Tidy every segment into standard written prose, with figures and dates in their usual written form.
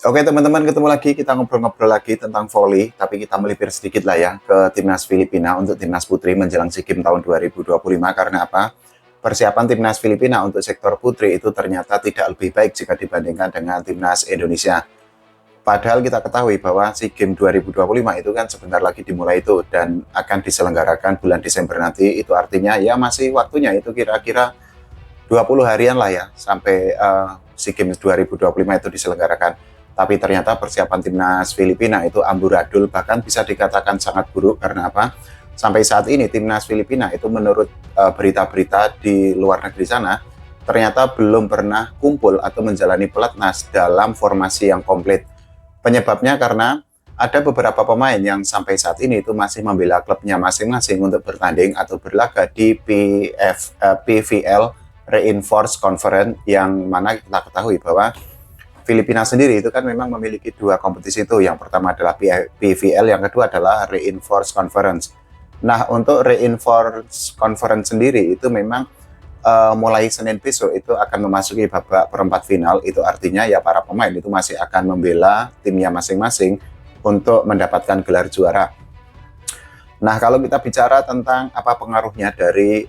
Oke teman-teman, ketemu lagi, kita ngobrol-ngobrol lagi tentang voli, tapi kita melipir sedikit lah ya ke timnas Filipina untuk timnas putri menjelang SEA Games tahun 2025. Karena apa? Persiapan timnas Filipina untuk sektor putri itu ternyata tidak lebih baik jika dibandingkan dengan timnas Indonesia. Padahal kita ketahui bahwa SEA Games 2025 itu kan sebentar lagi dimulai itu dan akan diselenggarakan bulan Desember nanti. Itu artinya ya masih waktunya, itu kira-kira 20 harian lah ya sampai SEA Games 2025 itu diselenggarakan. Tapi ternyata persiapan timnas Filipina itu amburadul, bahkan bisa dikatakan sangat buruk. Karena apa? Sampai saat ini timnas Filipina itu menurut berita-berita di luar negeri sana, ternyata belum pernah kumpul atau menjalani pelatnas dalam formasi yang komplit. Penyebabnya karena ada beberapa pemain yang sampai saat ini itu masih membela klubnya masing-masing untuk bertanding atau berlaga di PVL Reinforced Conference, yang mana kita ketahui bahwa Filipina sendiri itu kan memang memiliki dua kompetisi itu. Yang pertama adalah PVL, yang kedua adalah Reinforced Conference. Nah, untuk Reinforced Conference sendiri itu memang mulai Senin besok itu akan memasuki babak perempat final. Itu artinya ya para pemain itu masih akan membela timnya masing-masing untuk mendapatkan gelar juara. Nah, kalau kita bicara tentang apa pengaruhnya dari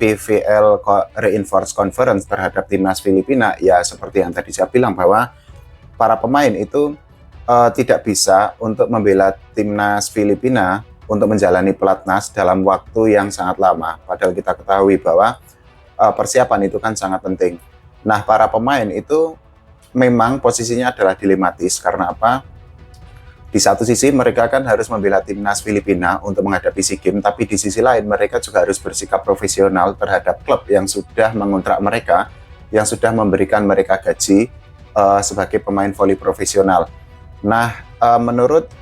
PVL Reinforced Conference terhadap timnas Filipina, ya seperti yang tadi saya bilang bahwa para pemain itu tidak bisa untuk membela timnas Filipina untuk menjalani pelatnas dalam waktu yang sangat lama. Padahal kita ketahui bahwa persiapan itu kan sangat penting. Nah, para pemain itu memang posisinya adalah dilematis. Karena apa? Di satu sisi mereka kan harus membela timnas Filipina untuk menghadapi SEA Games, tapi di sisi lain mereka juga harus bersikap profesional terhadap klub yang sudah mengontrak mereka, yang sudah memberikan mereka gaji sebagai pemain voli profesional. Nah, menurut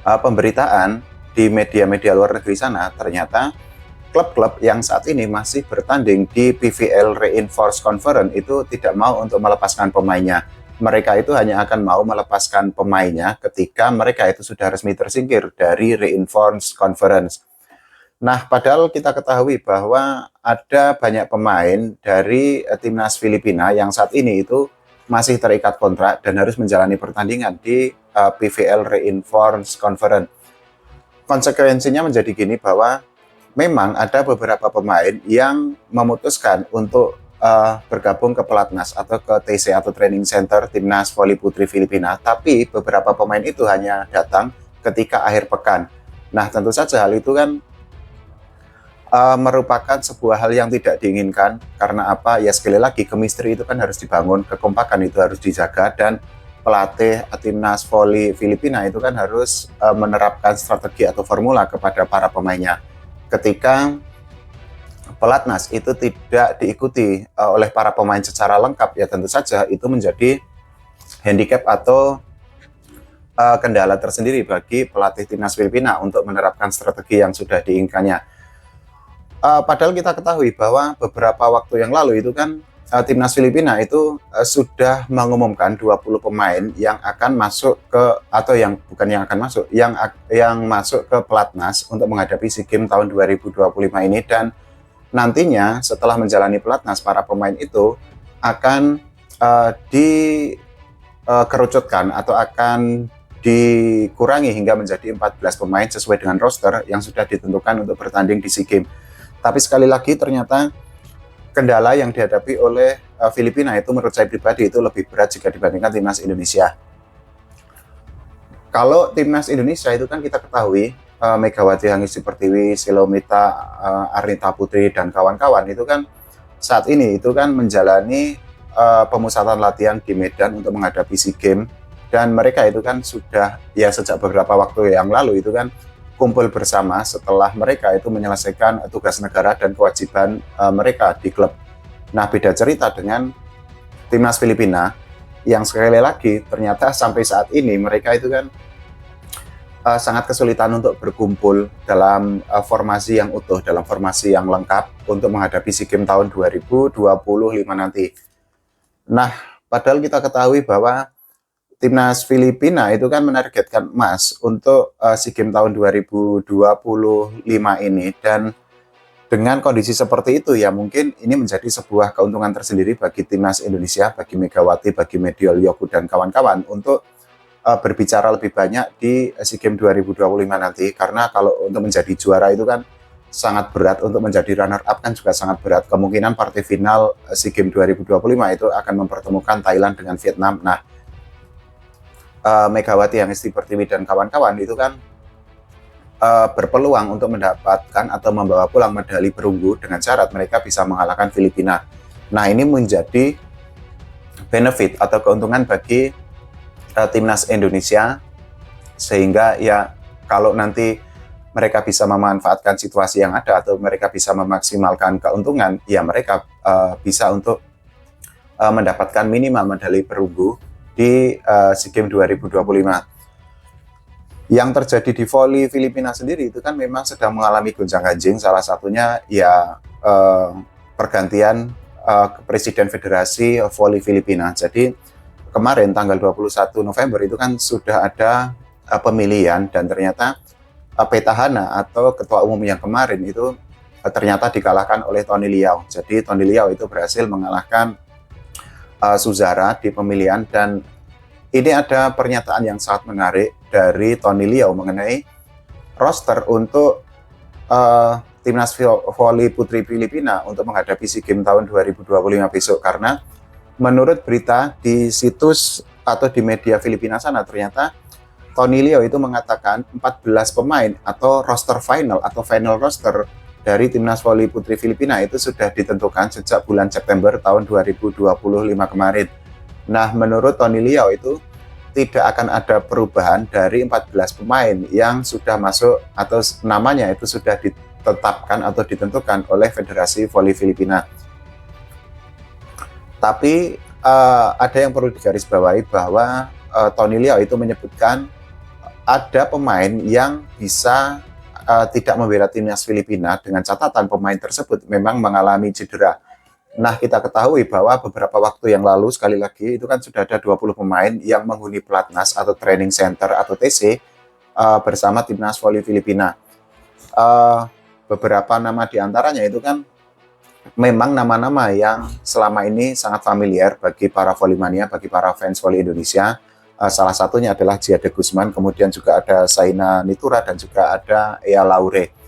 pemberitaan di media-media luar negeri sana, ternyata klub-klub yang saat ini masih bertanding di PVL Reinforced Conference itu tidak mau untuk melepaskan pemainnya. Mereka itu hanya akan mau melepaskan pemainnya ketika mereka itu sudah resmi tersingkir dari Reinforced Conference. Nah, padahal kita ketahui bahwa ada banyak pemain dari timnas Filipina yang saat ini itu masih terikat kontrak dan harus menjalani pertandingan di PVL Reinforced Conference. Konsekuensinya menjadi gini, bahwa memang ada beberapa pemain yang memutuskan untuk bergabung ke pelatnas atau ke TC atau Training Center Timnas Voli Putri Filipina, tapi beberapa pemain itu hanya datang ketika akhir pekan. Nah, tentu saja hal itu kan merupakan sebuah hal yang tidak diinginkan. Karena apa? Ya sekali lagi, chemistry itu kan harus dibangun, kekompakan itu harus dijaga, dan pelatih timnas voli Filipina itu kan harus menerapkan strategi atau formula kepada para pemainnya. Ketika pelatnas itu tidak diikuti oleh para pemain secara lengkap, ya tentu saja itu menjadi handicap atau kendala tersendiri bagi pelatih timnas Filipina untuk menerapkan strategi yang sudah diinginkannya. Padahal kita ketahui bahwa beberapa waktu yang lalu itu kan timnas Filipina itu sudah mengumumkan 20 pemain yang akan masuk ke, atau yang bukan yang akan masuk, yang masuk ke pelatnas untuk menghadapi SEA Games tahun 2025 ini. Dan nantinya setelah menjalani pelatnas, para pemain itu akan dikerucutkan atau akan dikurangi hingga menjadi 14 pemain sesuai dengan roster yang sudah ditentukan untuk bertanding di SEA Games. Tapi sekali lagi ternyata kendala yang dihadapi oleh Filipina itu menurut saya pribadi itu lebih berat jika dibandingkan timnas Indonesia. Kalau timnas Indonesia itu kan kita ketahui Megawati Hangisi Pertiwi, Silomita, Arnita Putri, dan kawan-kawan itu kan saat ini itu kan menjalani pemusatan latihan di Medan untuk menghadapi SEA Games. Dan mereka itu kan sudah ya sejak beberapa waktu yang lalu itu kan kumpul bersama setelah mereka itu menyelesaikan tugas negara dan kewajiban mereka di klub. Nah, beda cerita dengan timnas Filipina yang sekali lagi ternyata sampai saat ini mereka itu kan sangat kesulitan untuk berkumpul dalam formasi yang utuh, dalam formasi yang lengkap untuk menghadapi SEA Games tahun 2025 nanti. Nah, padahal kita ketahui bahwa timnas Filipina itu kan menargetkan emas untuk SEA Games tahun 2025 ini, dan Dengan kondisi seperti itu ya mungkin ini menjadi sebuah keuntungan tersendiri bagi timnas Indonesia, bagi Megawati, bagi Mediol Yogu dan kawan-kawan untuk berbicara lebih banyak di SEA Games 2025 nanti, karena kalau untuk menjadi juara itu kan sangat berat, untuk menjadi runner up kan juga sangat berat. Kemungkinan partai final SEA Games 2025 itu akan mempertemukan Thailand dengan Vietnam. Nah, Megawati yang Hesti Pertiwi dan kawan-kawan itu kan berpeluang untuk mendapatkan atau membawa pulang medali perunggu dengan syarat mereka bisa mengalahkan Filipina. Nah, ini menjadi benefit atau keuntungan bagi timnas Indonesia, sehingga ya kalau nanti mereka bisa memanfaatkan situasi yang ada atau mereka bisa memaksimalkan keuntungan, ya mereka bisa untuk mendapatkan minimal medali perunggu di SEA Games 2025. Yang terjadi di voli Filipina sendiri itu kan memang sedang mengalami gonjang-ganjing, salah satunya ya pergantian Presiden Federasi Voli Filipina. Jadi kemarin tanggal 21 November itu kan sudah ada pemilihan, dan ternyata petahana atau ketua umum yang kemarin itu ternyata dikalahkan oleh Tony Liao. Jadi Tony Liao itu berhasil mengalahkan Suzara di pemilihan, dan ini ada pernyataan yang sangat menarik dari Tony Liao mengenai roster untuk timnas voli putri Filipina untuk menghadapi SEA Games tahun 2025 besok. Karena menurut berita di situs atau di media Filipina sana, ternyata Tony Liao itu mengatakan 14 pemain atau roster final atau final roster dari timnas voli putri Filipina itu sudah ditentukan sejak bulan September tahun 2025 kemarin. Nah, menurut Tony Liao itu tidak akan ada perubahan dari 14 pemain yang sudah masuk atau namanya itu sudah ditetapkan atau ditentukan oleh Federasi Voli Filipina. Tapi ada yang perlu digarisbawahi bahwa Tony Liao itu menyebutkan ada pemain yang bisa tidak membela timnas Filipina dengan catatan pemain tersebut memang mengalami cedera. Nah, kita ketahui bahwa beberapa waktu yang lalu, sekali lagi, itu kan sudah ada 20 pemain yang menghuni pelatnas atau training center atau TC bersama timnas voli Filipina. Beberapa nama diantaranya itu kan memang nama-nama yang selama ini sangat familiar bagi para volimania, bagi para fans voli Indonesia. Salah satunya adalah Giade Guzman, kemudian juga ada Saina Nitura, dan juga ada Ea Laure.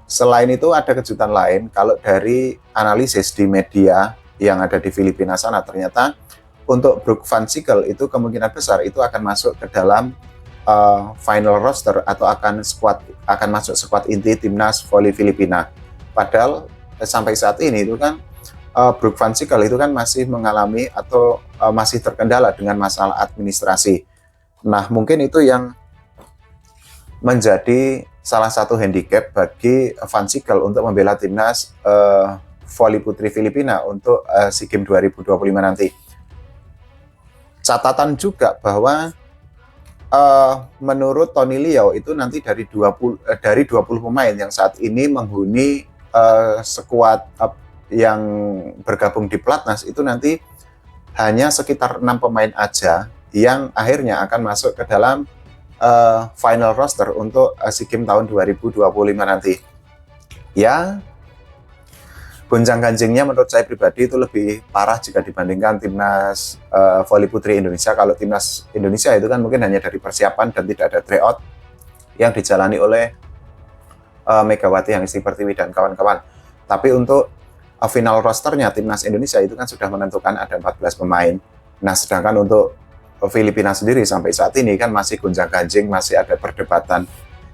Selain itu ada kejutan lain, kalau dari analisis di media yang ada di Filipina sana, ternyata untuk Brook Van Sickle itu kemungkinan besar itu akan masuk ke dalam final roster atau akan masuk skuad inti timnas voli Filipina. Padahal sampai saat ini itu kan Brook Van Sickle itu kan masih mengalami atau masih terkendala dengan masalah administrasi. Nah, mungkin itu yang menjadi salah satu handicap bagi Van Sickle untuk membela timnas voli putri Filipina untuk SEA Games 2025 nanti. Catatan juga bahwa menurut Tony Liao itu nanti dari 20 pemain yang saat ini menghuni skuad yang bergabung di pelatnas itu nanti hanya sekitar 6 pemain aja yang akhirnya akan masuk ke dalam final roster untuk SEA Games tahun 2025 nanti. Ya, gonjang-ganjingnya menurut saya pribadi itu lebih parah jika dibandingkan timnas voli putri Indonesia. Kalau timnas Indonesia itu kan mungkin hanya dari persiapan dan tidak ada tryout yang dijalani oleh Megawati yang Hesti Pertiwi dan kawan-kawan. Tapi untuk final rosternya timnas Indonesia itu kan sudah menentukan ada 14 pemain. Nah, sedangkan untuk Filipina sendiri sampai saat ini kan masih gonjang-ganjing, masih ada perdebatan.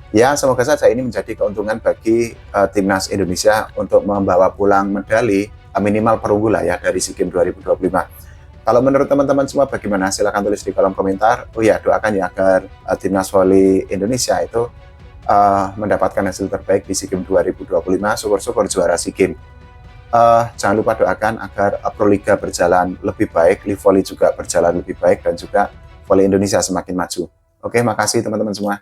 Ya, semoga saja ini menjadi keuntungan bagi timnas Indonesia untuk membawa pulang medali minimal perunggu lah ya dari SEA Games 2025. Kalau menurut teman-teman semua bagaimana? Silahkan tulis di kolom komentar. Oh ya, doakan ya agar timnas voli Indonesia itu mendapatkan hasil terbaik di SEA Games 2025. Syukur-syukur juara SEA Games. Jangan lupa doakan agar Pro Liga berjalan lebih baik, Live Volley juga berjalan lebih baik, dan juga voli Indonesia semakin maju. Oke, makasih teman-teman semua.